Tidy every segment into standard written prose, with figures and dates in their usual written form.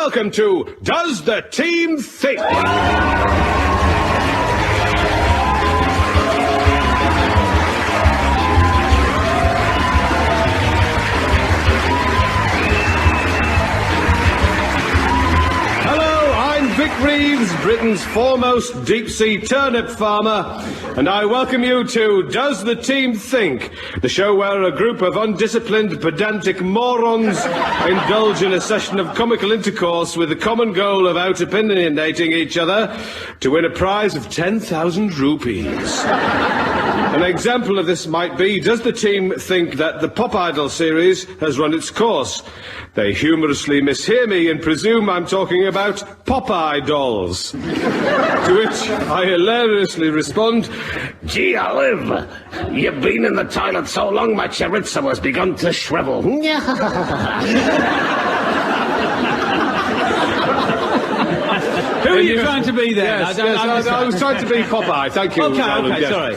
welcome to Does the Team Think? Vic Reeves, Britain's foremost deep-sea turnip farmer, and I welcome you to Does the Team Think, the show where a group of undisciplined, pedantic morons indulge in a session of comical intercourse with the common goal of out-opinionating each other to win a prize of 10,000 rupees. An example of this might be, does the team think that the Pop Idol series has run its course? They humorously mishear me and presume I'm talking about Popeye dolls. To which I hilariously respond, Gee, Olive, you've been in the toilet so long my chorizo has begun to shrivel. Who are you trying to be there? Yes, I was trying to be Popeye, thank you. Okay, yes. sorry.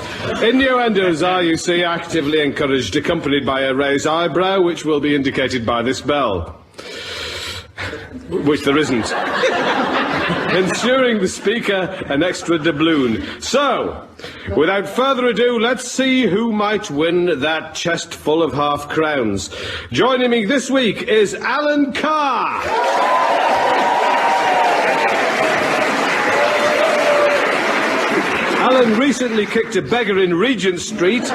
Innuendos are, you see, actively encouraged, accompanied by a raised eyebrow, which will be indicated by this bell. Which there isn't. Ensuring the speaker an extra doubloon. So, without further ado, let's see who might win that chest full of half-crowns. Joining me this week is Alan Carr. Alan recently kicked a beggar in Regent Street.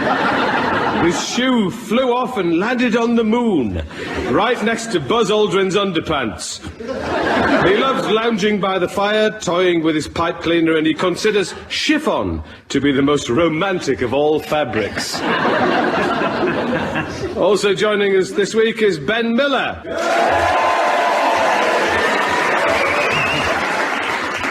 His shoe flew off and landed on the moon, right next to Buzz Aldrin's underpants. He loves lounging by the fire, toying with his pipe cleaner, and he considers chiffon to be the most romantic of all fabrics. Also joining us this week is Ben Miller.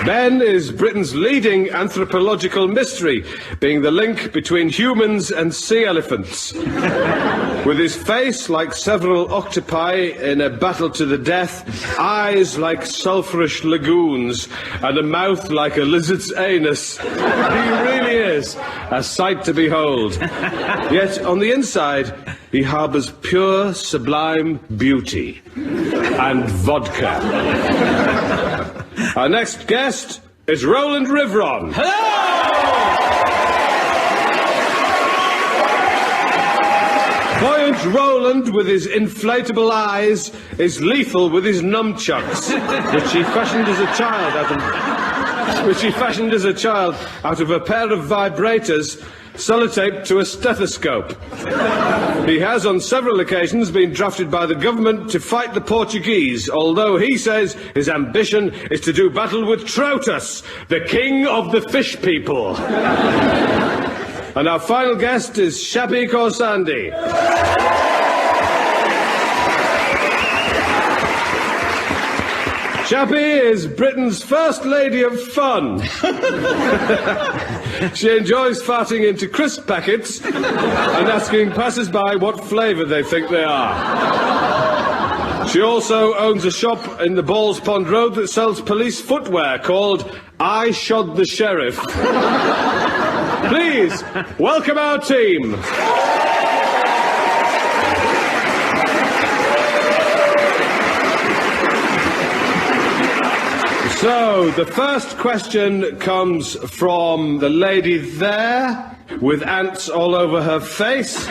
Ben is Britain's leading anthropological mystery, being the link between humans and sea elephants. With his face like several octopi in a battle to the death, eyes like sulphurous lagoons, and a mouth like a lizard's anus, he really is a sight to behold. Yet on the inside, he harbours pure, sublime beauty and vodka. Our next guest is Rowland Rivron. Hello! Buoyant Rowland, with his inflatable eyes, is lethal with his nunchucks, which he fashioned as a child out of a pair of vibrators sellotaped to a stethoscope. He has on several occasions been drafted by the government to fight the Portuguese, although he says his ambition is to do battle with Troutus, the king of the fish people. And our final guest is Shappi Khorsandi. Shappi is Britain's first lady of fun. She enjoys farting into crisp packets and asking passers-by what flavour they think they are. She also owns a shop in the Balls Pond Road that sells police footwear called I Shod the Sheriff. Please, welcome our team. So, the first question comes from the lady there, with ants all over her face.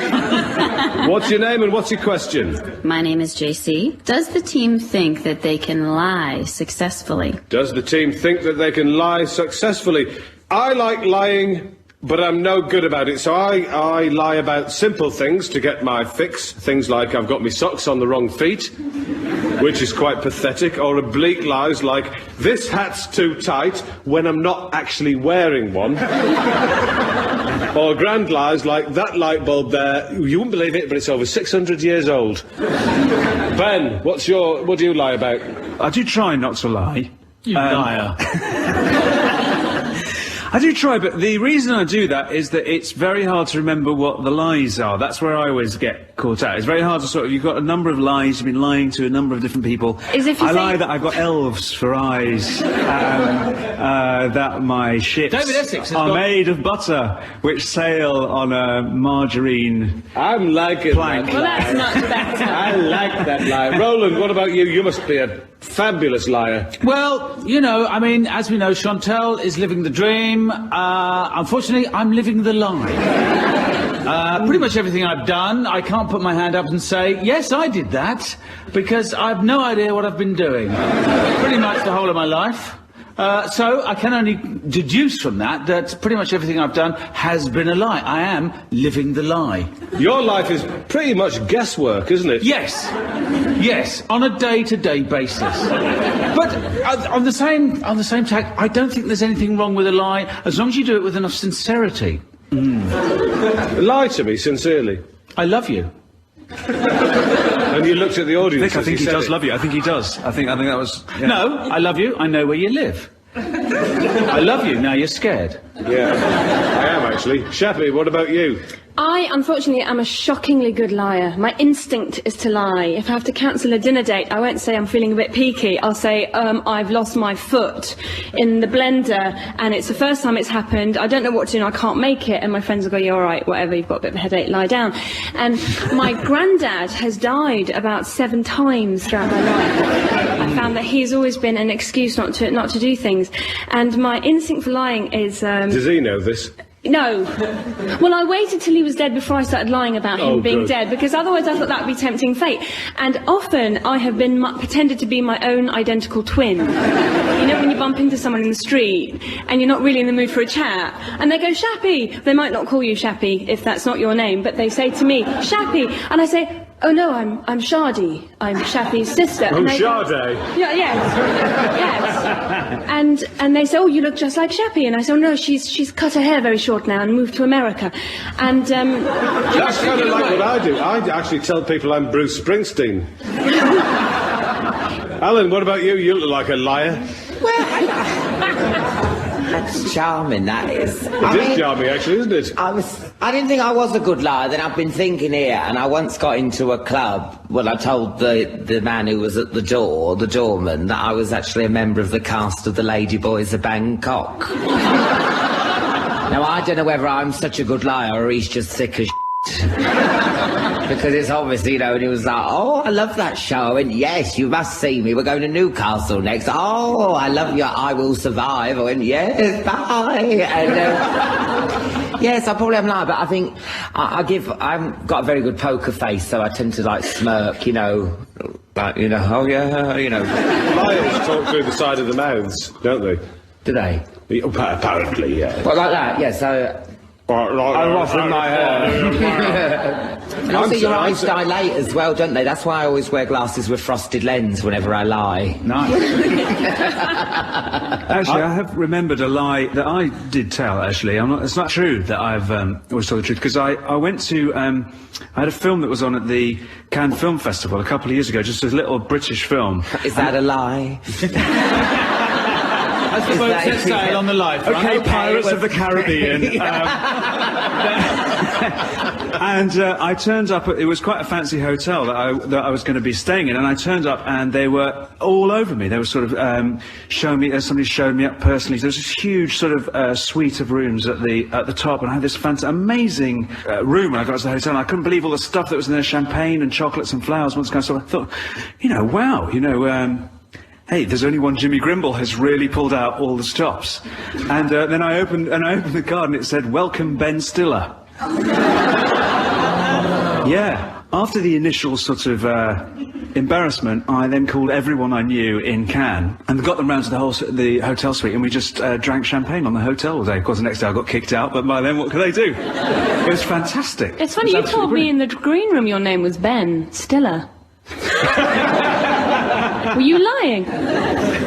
What's your name and what's your question? My name is JC. Does the team think that they can lie successfully? Does the team think that they can lie successfully? I like lying, but I'm no good about it, so I lie about simple things to get my fix. Things like I've got my socks on the wrong feet, which is quite pathetic, or oblique lies like, this hat's too tight, when I'm not actually wearing one. Or grand lies like, that light bulb there, you wouldn't believe it, but it's over 600 years old. Ben, what do you lie about? I do try not to lie. You liar. I do try, but the reason I do that is that it's very hard to remember what the lies are. That's where I always get caught out. It's very hard to you've got a number of lies, you've been lying to a number of different people. I lie that I've got elves for eyes, that my ships are made of butter, which sail on a margarine I'm liking plank. that. Well, that's much better. I like that lie. Rowland, what about you? You must be a fabulous liar. Well, I mean, as we know, Chantal is living the dream. Unfortunately, I'm living the lie. Pretty much everything I've done, I can't put my hand up and say, yes, I did that, because I've no idea what I've been doing. Pretty much the whole of my life. So I can only deduce from that pretty much everything I've done has been a lie. I am living the lie. Your life is pretty much guesswork, isn't it? Yes, on a day-to-day basis. But on the same tack, I don't think there's anything wrong with a lie as long as you do it with enough sincerity. Lie to me sincerely. I love you. And you looked at the audience. Vic, I think he does love you. I think he does. I think that was... Yeah. No, I love you. I know where you live. I love you. Now you're scared. Yeah, I am actually. Shappi, what about you? I, unfortunately, am a shockingly good liar. My instinct is to lie. If I have to cancel a dinner date, I won't say I'm feeling a bit peaky. I'll say, I've lost my foot in the blender, and it's the first time it's happened. I don't know what to do, and I can't make it. And my friends will go, you're all right, whatever, you've got a bit of a headache, lie down. And my granddad has died about 7 times throughout my life. I found that he's always been an excuse not to do things. And my instinct for lying is... Does he know this? No. Well, I waited till he was dead before I started lying about him being dead, because otherwise I thought that would be tempting fate. And often I have been pretended to be my own identical twin. You know, when you bump into someone in the street and you're not really in the mood for a chat, and they go, Shappi. They might not call you Shappi if that's not your name, but they say to me, Shappi. And I say, oh no, I'm Shardy. I'm Shappi's sister. Oh, Shardy. Yeah, yes. And they say, oh, you look just like Shappi. And I say, oh no, she's cut her hair very short now and moved to America. And that's kind of like what I do. I actually tell people I'm Bruce Springsteen. Alan, what about you? You look like a liar. That's charming, that is. It is charming, actually, isn't it? I didn't think I was a good liar. Then I've been thinking here, and I once got into a club. Well, I told the man who was at the door, the doorman, that I was actually a member of the cast of the Ladyboys of Bangkok. Now, I don't know whether I'm such a good liar or he's just sick as because it's obviously, and he was like, oh, I love that show. And yes, you must see me. We're going to Newcastle next. Oh, I love your I Will Survive. I went, yes, bye. And yes, I probably am lying, but I think I've got a very good poker face, so I tend to smirk, like, oh yeah, Liars talk through the side of the mouths, don't they? Do they? Apparently, yeah. Well, like that, yeah, so... I'm ruffling my hair. And also your eyes dilate as well, don't they? That's why I always wear glasses with frosted lens whenever I lie. Nice. Actually, I have remembered a lie that I did tell, actually. It's not true that I've always told the truth, because I went to... I had a film that was on at the Cannes Film Festival a couple of years ago, just a little British film. Is that a lie? As the boat set sail on the life. Okay, Pirates of the Caribbean. And I turned up. It was quite a fancy hotel that I was going to be staying in, and I turned up, and they were all over me. They were sort of showing me. Somebody showed me up personally. There was this huge sort of suite of rooms at the top, and I had this amazing room when I got to the hotel. And I couldn't believe all the stuff that was in there: champagne and chocolates and flowers. And all this kind of stuff. I thought, wow, hey, there's only one Jimmy Grimble has really pulled out all the stops. And then I opened the card and it said, welcome Ben Stiller. Yeah. After the initial sort of embarrassment, I then called everyone I knew in Cannes and got them round to the hotel suite, and we just drank champagne on the hotel all day. Of course, the next day I got kicked out, but by then what could they do? It was fantastic. It's funny, you told me in the green room your name was Ben Stiller. Were you lying?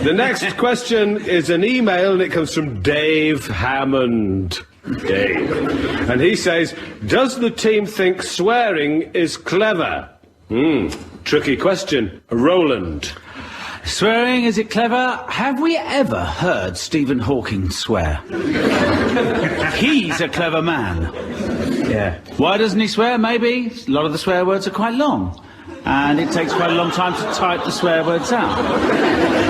The next question is an email, and it comes from Dave Hammond. Dave. And he says, does the team think swearing is clever? Tricky question. Rowland. Swearing, is it clever? Have we ever heard Stephen Hawking swear? He's a clever man. Yeah. Why doesn't he swear? Maybe a lot of the swear words are quite long, and it takes quite a long time to type the swear words out.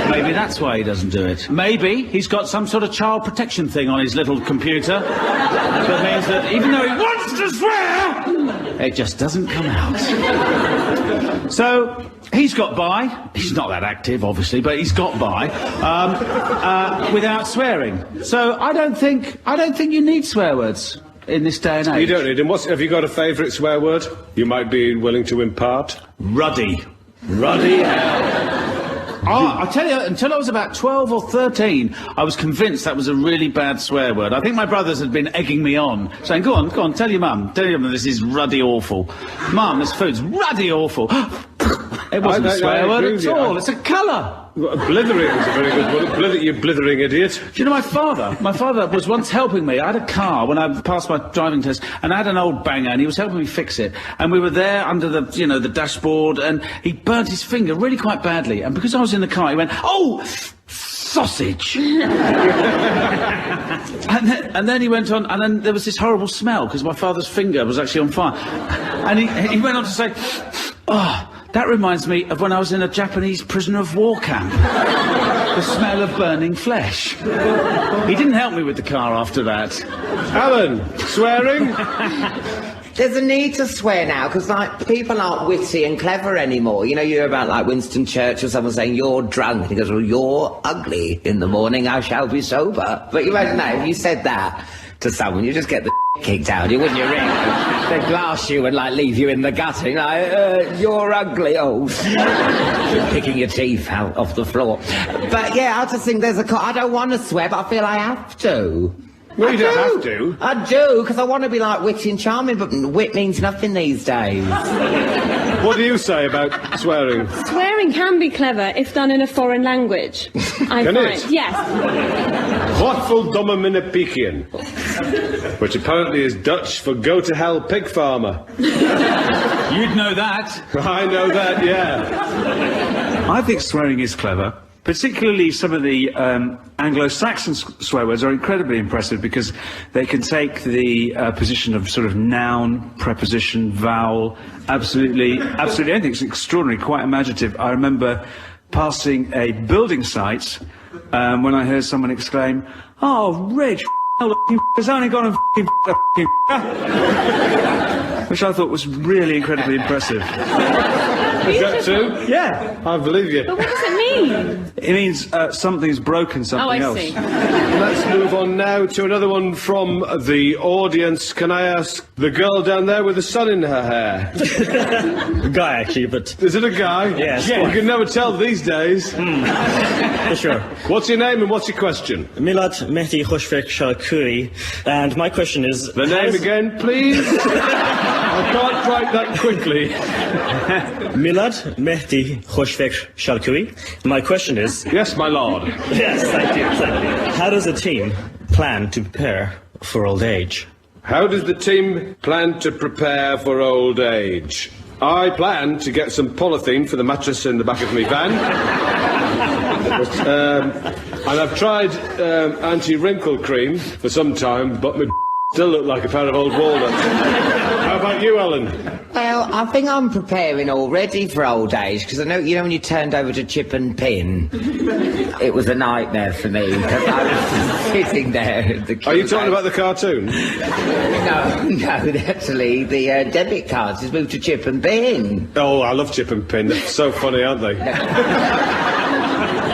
Maybe that's why he doesn't do it. Maybe he's got some sort of child protection thing on his little computer that means that even though he wants to swear, it just doesn't come out. So he's got by. He's not that active, obviously, but he's got by without swearing. So I don't think you need swear words in this day and age. You don't need them. Have you got a favourite swear word you might be willing to impart? Ruddy. Ruddy hell. I tell you, until I was about 12 or 13, I was convinced that was a really bad swear word. I think my brothers had been egging me on, saying, go on, tell your mum this is ruddy awful. Mum, this food's ruddy awful. It wasn't a swear word at all, it's a colour. Blithering is a very good word. You blithering idiot. Do you know my father was once helping me. I had a car when I passed my driving test, and I had an old banger, and he was helping me fix it. And we were there under the dashboard, and he burnt his finger really quite badly. And because I was in the car, he went, "Oh, sausage!" and then he went on, and then there was this horrible smell because my father's finger was actually on fire. And he went on to say, "Oh, that reminds me of when I was in a Japanese prisoner of war camp. The smell of burning flesh." He didn't help me with the car after that. Alan, swearing? There's a need to swear now, because, like, people aren't witty and clever anymore. You know, you hear about, like, Winston Churchill, someone saying, "You're drunk." And he goes, "Well, you're ugly. In the morning I shall be sober." But you imagine that, if you said that to someone, you just get the kicked out, you wouldn't you, really? They'd glass you and, like, leave you in the gutter, you know, "You're ugly." Oh, picking your teeth out off the floor. But, yeah, I just think I don't want to swear, but I feel I have to. Well, you don't have to. I do, because I want to be, like, witty and charming, but wit means nothing these days. What do you say about swearing? Swearing can be clever if done in a foreign language. I Can find. it? Yes. Godful domme minnepiekien, which apparently is Dutch for go to hell pig farmer. You'd know that. I know that, yeah. I think swearing is clever. Particularly some of the Anglo-Saxon swear words are incredibly impressive because they can take the position of sort of noun, preposition, vowel, absolutely anything. It's extraordinary, quite imaginative. I remember passing a building site when I heard someone exclaim, "Oh, Reg, has only gone and which I thought was really incredibly impressive. Is that true? Yeah. I believe you. But what does it mean? It means something's broken something else. See. Let's move on now to another one from the audience. Can I ask the girl down there with the sun in her hair? A guy, actually, but... Is it a guy? Yes. Yeah, you can never tell these days. For sure. What's your name and what's your question? Milad Mehdi Khoshfek Shalkuri, and my question is... The name again, please? I can't write that quickly. Milad Mehdi Khoshfek Shalkuri. My question is... Yes, my lord. Yes, thank you. How does a team plan to prepare for old age? How does the team plan to prepare for old age? I plan to get some polythene for the mattress in the back of my van. And I've tried anti-wrinkle cream for some time, but my still look like a pair of old walnuts. How about you, Ellen? Well, I think I'm preparing already for old age, because I know, you know, when you turned over to Chip and Pin, it was a nightmare for me, because I was sitting there at the... Are you talking about the cartoon? No, actually, the debit cards just moved to Chip and Pin. Oh, I love Chip and Pin. They're so funny, aren't they?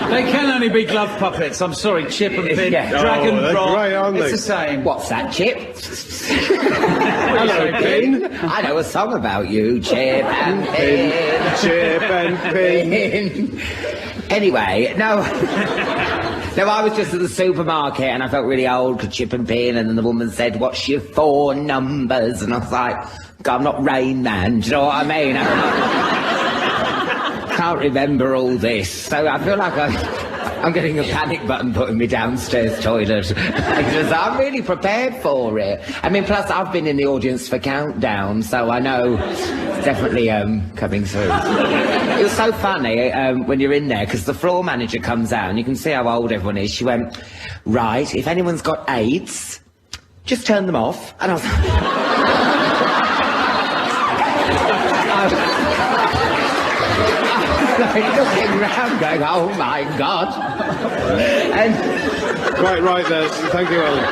They can only be glove puppets. I'm sorry, Chip and Pin, Yeah. Dragon they're Rock. great, aren't they? It's the same. What's that, Chip? Hello, Pin. I know a song about you, Chip and Pin. Chip and Pin. Anyway, no, I was just at the supermarket and I felt really old for Chip and Pin, and then the woman said, "What's your 4 numbers?" And I was like, "God, I'm not Rain Man, do you know what I mean? I can't remember all this, so I feel like I'm getting a panic button put in me downstairs toilet. Because I'm really prepared for it. I mean, plus I've been in the audience for Countdown, so I know it's definitely coming through. It was so funny when you're in there, because the floor manager comes out and you can see how old everyone is. She went, right, if anyone's got AIDS, just turn them off. And I was like looking round going, oh my God. And Quite right there. Thank you, Ellen.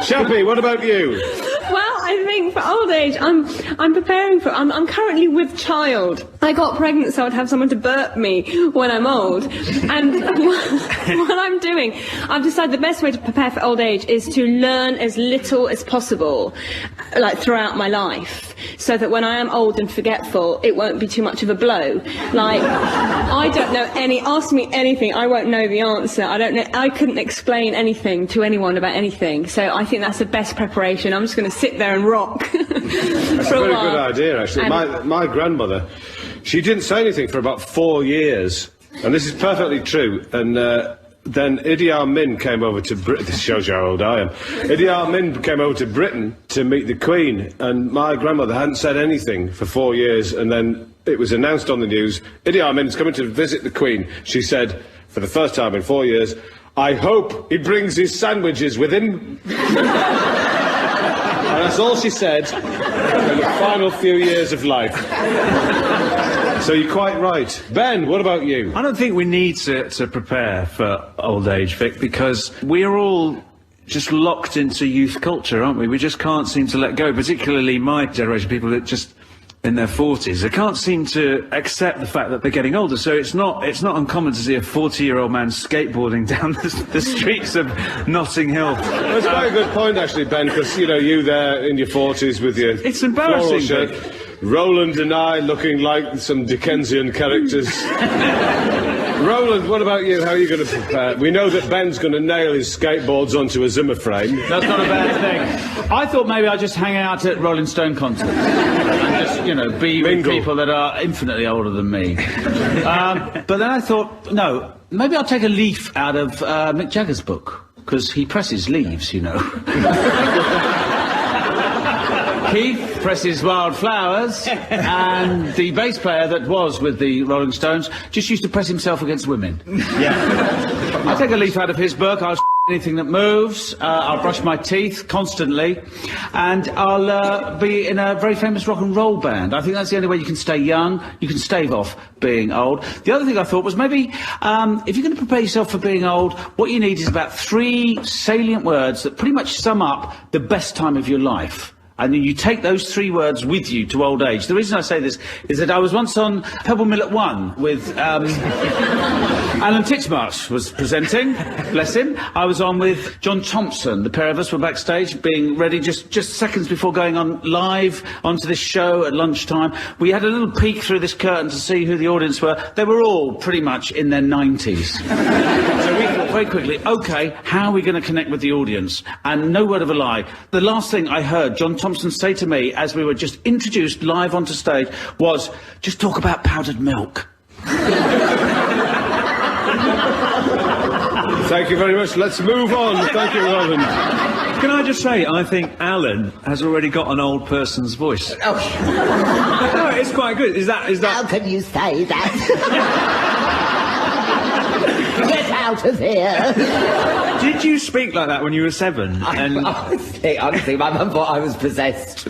Shappi, what about you? Well, I think for old age, I'm preparing for. I'm currently with child. I got pregnant so I'd have someone to burp me when I'm old. And what I'm doing, I've decided the best way to prepare for old age is to learn as little as possible, like throughout my life, so that when I am old and forgetful, it won't be too much of a blow. Like, I don't know ask me anything, I won't know the answer. I don't know. I couldn't explain anything to anyone about anything. So I think that's the best preparation. I'm just going to sit there and rock. That's a very good idea, actually. My grandmother, she didn't say anything for about 4 years, and this is perfectly true. And then Idi Amin came over to Britain. This shows you how old I am. Idi Amin came over to Britain to meet the Queen, and my grandmother hadn't said anything for 4 years, and then it was announced on the news, Idi Amin's coming to visit the Queen. She said, for the first time in 4 years, I hope he brings his sandwiches with him. And that's all she said in the final few years of life. So you're quite right. Ben, what about you? I don't think we need to prepare for old age, Vic, because we're all just locked into youth culture, aren't we? We just can't seem to let go, particularly my generation, people that just in their 40s. They can't seem to accept the fact that they're getting older. So it's not uncommon to see a 40-year-old man skateboarding down the streets of Notting Hill. That's quite a good point, actually, Ben, because, you know, you there in your 40s with your It's embarrassing, floral shirt, Rowland and I looking like some Dickensian characters. Rowland, what about you? How are you going to prepare? We know that Ben's going to nail his skateboards onto a Zimmer frame. That's not a bad thing. I thought maybe I'd just hang out at Rolling Stone concerts and just, you know, be with people that are infinitely older than me. But then I thought, no, maybe I'll take a leaf out of Mick Jagger's book, because he presses leaves, you know. Keith presses wildflowers, and the bass player that was with the Rolling Stones just used to press himself against women. Yeah. I'll take a leaf out of his book, I'll anything that moves, I'll brush my teeth constantly, and I'll be in a very famous rock and roll band. I think that's the only way you can stay young, you can stave off being old. The other thing I thought was maybe, if you're going to prepare yourself for being old, what you need is about 3 salient words that pretty much sum up the best time of your life. And then you take those 3 words with you to old age. The reason I say this is that I was once on Pebble Mill at 1 with Alan Titchmarsh was presenting, bless him. I was on with John Thompson. The pair of us were backstage being ready just seconds before going on live onto this show at lunchtime. We had a little peek through this curtain to see who the audience were. They were all pretty much in their 90s. So we thought very quickly, OK, how are we going to connect with the audience? And no word of a lie. The last thing I heard John Thompson say to me as we were just introduced live onto stage was, just talk about powdered milk. Thank you very much. Let's move on. Thank you, Rowland. Can I just say, I think Alan has already got an old person's voice. Oh. No, it's quite good. Is that... How can you say that? Get out of here. Did you speak like that when you were 7? Honestly, my mum thought I was possessed.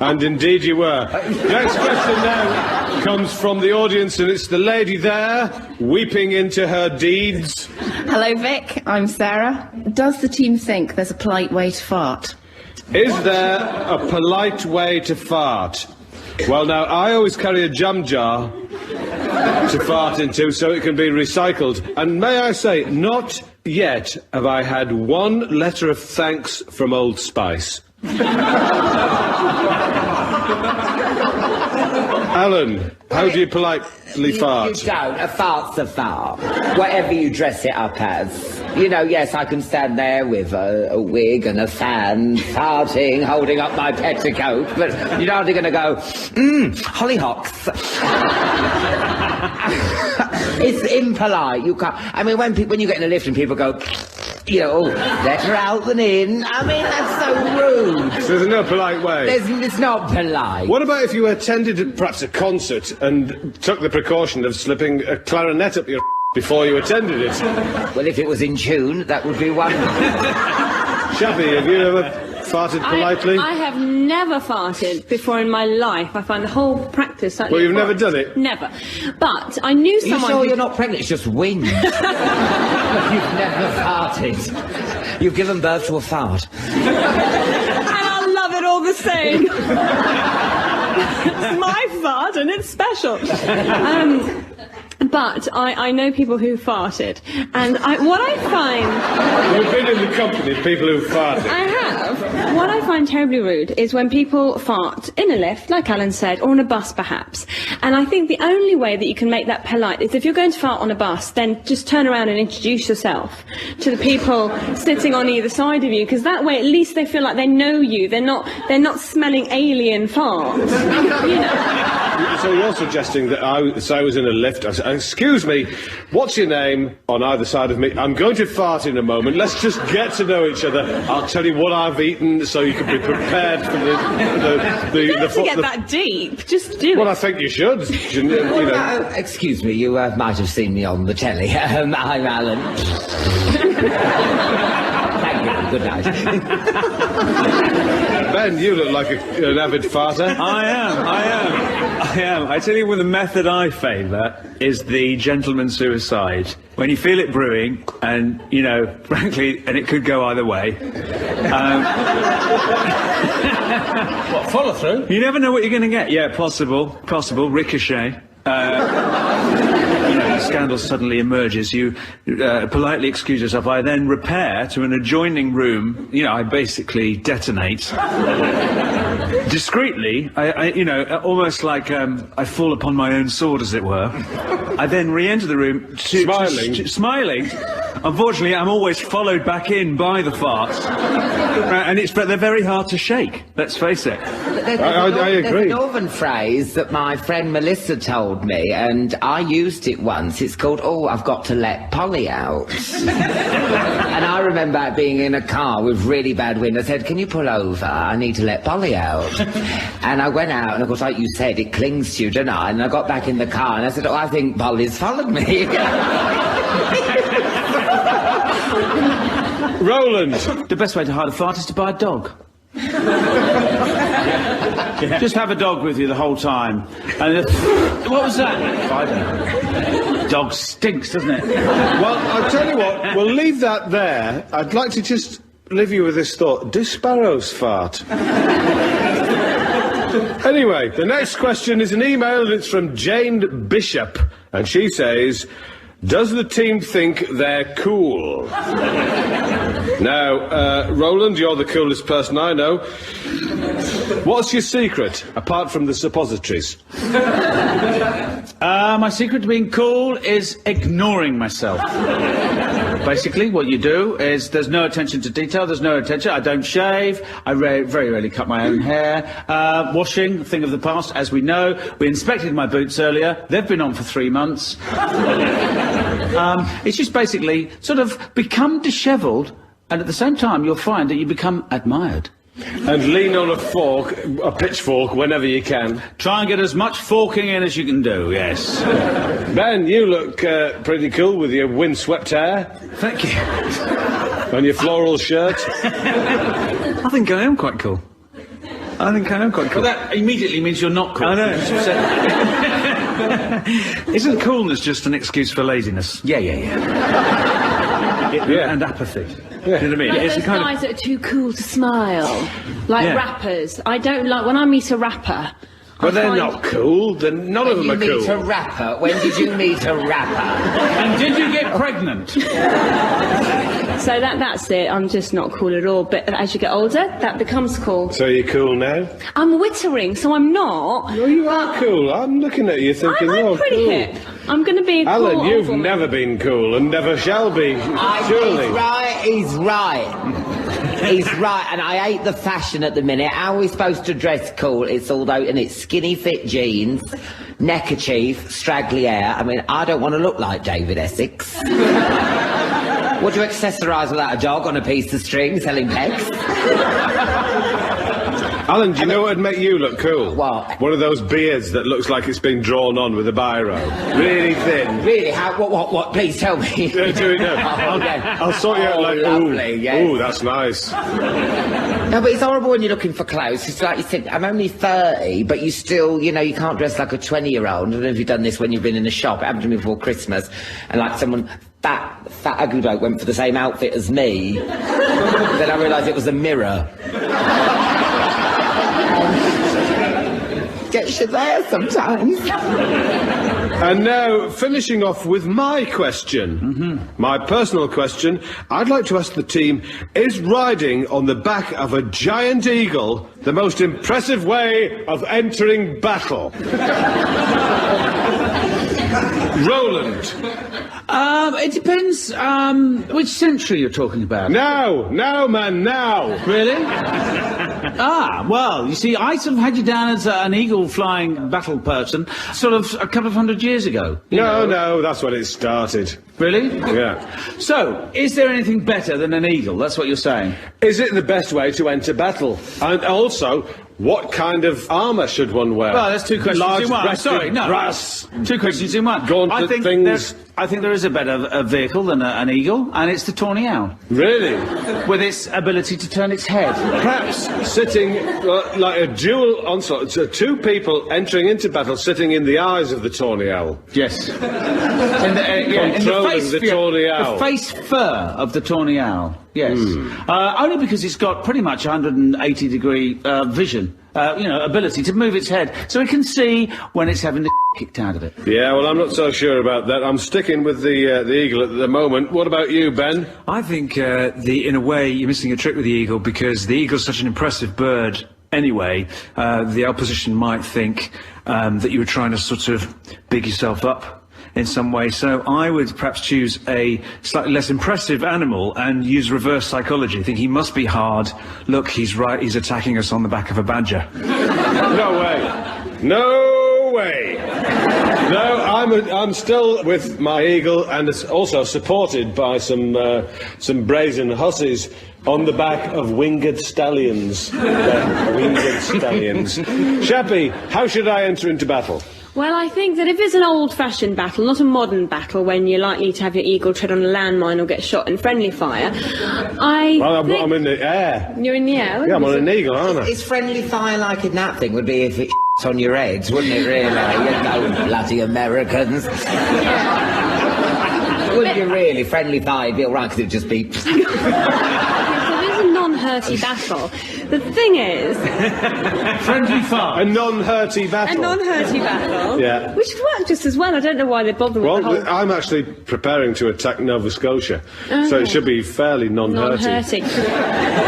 And indeed you were. Next question now comes from the audience, and it's the lady there, weeping into her deeds. Hello, Vic. I'm Sarah. Does the team think there's a polite way to fart? Is there a polite way to fart? Well, now, I always carry a jam jar to fart into so it can be recycled. And may I say, not yet have I had one letter of thanks from Old Spice. Alan, how do you politely fart? You don't. A fart's a fart. Whatever you dress it up as. You know, yes, I can stand there with a wig and a fan, farting, holding up my petticoat, but you're hardly going to go, hollyhocks. It's impolite. You can't. I mean, when you get in a lift and people go, you know, better out than in. I mean, that's so rude. So there's no polite way. It's not polite. What about if you attended perhaps a concert and took the precaution of slipping a clarinet up your before you attended it? Well, if it was in tune, that would be wonderful. Shappi, have you ever farted politely? I have never farted before in my life. I find the whole practice slightly Well, you've never abhorrent. done it? Never. But I knew Are you someone sure who... you're not pregnant? It's just wind. You've never farted. You've given birth to a fart. And I love it all the same. It's my fart and it's special. But I know people who farted, and what I find... You've been in the company of people who farted. I have. What I find terribly rude is when people fart in a lift, like Alan said, or on a bus perhaps. And I think the only way that you can make that polite is if you're going to fart on a bus, then just turn around and introduce yourself to the people sitting on either side of you, because that way at least they feel like they know you. They're not smelling alien farts. You know. So you're suggesting that I was in a lift, I said, excuse me, what's your name on either side of me? I'm going to fart in a moment. Let's just get to know each other. I'll tell you what I've eaten so you can be prepared for You don't have to get that deep. Just do it. Well, I think you should. You know. Excuse me, you might have seen me on the telly. I'm Alan. Thank you. Good night. Ben, you look like an avid farter. I am. I tell you, well, the method I favour is the gentleman's suicide. When you feel it brewing, and, you know, frankly, and it could go either way. What, follow through? You never know what you're going to get. Yeah, possible, ricochet. You know, the scandal suddenly emerges. You politely excuse yourself. I then repair to an adjoining room. You know, I basically detonate. Discreetly, I you know, almost like I fall upon my own sword, as it were. I then re-enter the room, smiling. Unfortunately, I'm always followed back in by the farts, and they're very hard to shake. Let's face it. I agree. There's a northern phrase that my friend Melissa told me, and I used it once. It's called, "Oh, I've got to let Polly out." And I remember being in a car with really bad wind. I said, "Can you pull over? I need to let Polly out." And I went out, and of course, like you said, it clings to you, doesn't it? And I got back in the car, and I said, "Oh, I think Polly's followed me." Rowland. The best way to hide a fart is to buy a dog. Just have a dog with you the whole time. And what was that? I don't know. Dog stinks, doesn't it? Well, I'll tell you what, we'll leave that there. I'd like to just leave you with this thought. Do sparrows fart? Anyway, the next question is an email, and it's from Jane Bishop. And she says, does the team think they're cool? Now, Rowland, you're the coolest person I know. What's your secret, apart from the suppositories? My secret to being cool is ignoring myself. Basically, what you do is there's no attention to detail, there's no attention. I don't shave, I very rarely cut my own hair. Washing, thing of the past, as we know. We inspected my boots earlier, they've been on for 3 months. It's just basically sort of become dishevelled, and at the same time you'll find that you become admired. And lean on a pitchfork, whenever you can. Try and get as much forking in as you can do, yes. Ben, you look pretty cool with your windswept hair. Thank you. And your floral shirt. I think I am quite cool. Well, that immediately means you're not cool. I know. Isn't coolness just an excuse for laziness? Yeah. And apathy. Yeah. You know what I mean? Like It's those a kind guys that are too cool to smile, like Yeah. rappers. I don't like when I meet a rapper. But they're not cool. None of them are When you meet a cool. rapper, when did you meet a rapper? And did you get pregnant? So that's it. I'm just not cool at all. But as you get older, that becomes cool. So you're cool now? I'm wittering, so I'm not. No, you are cool. I'm looking at you thinking, I'm oh, pretty cool. hip. I'm going to be a cool Alan, old you've woman. never been cool and never shall be, surely. He's right. He's right, and I hate the fashion at the minute. How are we supposed to dress cool? It's all out, and it's skinny fit jeans, neckerchief, straggly hair. I mean, I don't want to look like David Essex. Would you accessorise without a dog on a piece of string selling pegs? Alan, do you know what would make you look cool? What? One of those beards that looks like it's been drawn on with a biro. Really thin. Really? How? What? Please tell me. Do it now. Okay. I'll sort you out like, lovely, ooh, yes. ooh, that's nice. No, but it's horrible when you're looking for clothes. It's like you think, I'm only 30, but you still, you can't dress like a 20-year-old. I don't know if you've done this when you've been in a shop. It happened to me before Christmas. And like someone, fat ugly bloke went for the same outfit as me. Then I realised it was a mirror. Gets you there sometimes. And now, finishing off with my question, my personal question, I'd like to ask the team, is riding on the back of a giant eagle the most impressive way of entering battle? Rowland. It depends which century you're talking about. Now, man, now. Really? Well, you see, I sort of had you down as an eagle-flying battle person sort of a couple of 100 years ago. No, that's when it started. Really? Yeah. So, is there anything better than an eagle? That's what you're saying. Is it the best way to enter battle? And also, what kind of armour should one wear? Well, there's two questions in one. I'm Large-breasted sorry, no. brass. Two questions in one. Gauntlet things. I think there is a better vehicle than an eagle, and it's the tawny owl. Really? With its ability to turn its head. Perhaps sitting like a dual onslaught, so two people entering into battle sitting in the eyes of the tawny owl. Yes. In the Controlling the tawny owl. The face fur of the tawny owl. Yes. Only because it's got pretty much 180-degree vision. Ability to move its head so it can see when it's having the kicked out of it. Yeah, well, I'm not so sure about that. I'm sticking with the eagle at the moment. What about you, Ben? I think, in a way, you're missing a trick with the eagle because the eagle's such an impressive bird anyway. The opposition might think that you were trying to sort of big yourself up in some way. So I would perhaps choose a slightly less impressive animal and use reverse psychology. Think he must be hard. Look, he's right. He's attacking us on the back of a badger. No way. No way. No, I'm still with my eagle, and it's also supported by some brazen hussies on the back of winged stallions. Winged stallions. Shappi, how should I enter into battle? Well, I think that if it's an old-fashioned battle, not a modern battle, when you're likely to have your eagle tread on a landmine or get shot in friendly fire, I'm in the air. You're in the air? Yeah, I'm on an eagle, aren't I? It's friendly fire like in that thing would be if it on your heads, wouldn't it, really? Bloody Americans. Wouldn't you really? Friendly fire would be all right because it would just be... So there's a non-hurty battle. The thing is... Friendly fire. A non-hurty battle. A non-hurty battle? Yeah. Which would work just as well. I don't know why they bother with the whole... I'm actually preparing to attack Nova Scotia, so it should be fairly non-hurty. Non-hurty.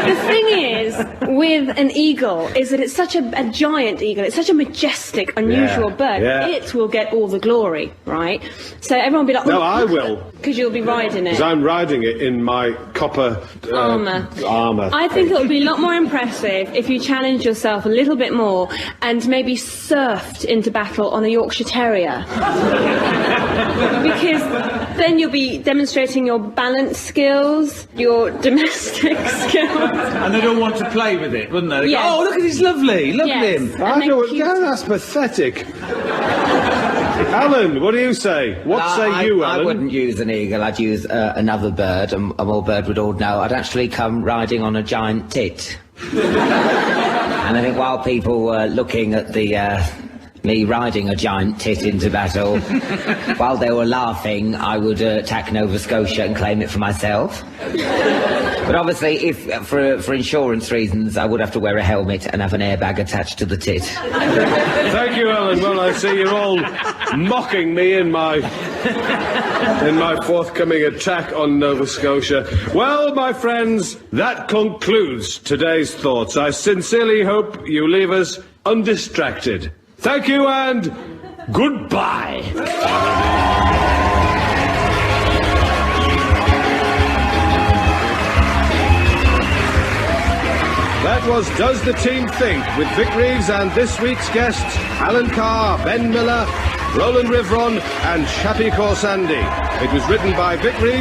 The thing is, with an eagle, is that it's such a giant eagle, it's such a majestic, unusual bird, it will get all the glory, right? So everyone will be like... No, I will. Because you'll be riding it. Because I'm riding it in my copper armour. Armour. I think it would be a lot more impressive if you challenged yourself a little bit more and maybe surfed into battle on a Yorkshire Terrier. Because then you'll be demonstrating your balance skills, your domestic skills. And they'd all want to play with it, wouldn't they? Yes. Oh, look at he's lovely. Look at him. That's pathetic. Alan, what do you say? What say you, Alan? I wouldn't use an eagle. I'd use another bird, and a more bird would all know. I'd actually come riding on a giant tit. And I think while people were looking at the me riding a giant tit into battle. While they were laughing, I would attack Nova Scotia and claim it for myself. But obviously, if for insurance reasons, I would have to wear a helmet and have an airbag attached to the tit. Thank you, Ellen. Well, I see you're all mocking me in my forthcoming attack on Nova Scotia. Well, my friends, that concludes today's thoughts. I sincerely hope you leave us undistracted. Thank you and goodbye. That was Does the Team Think? With Vic Reeves and this week's guests, Alan Carr, Ben Miller, Rowland Rivron and Shappi Khorsandi. It was written by Vic Reeves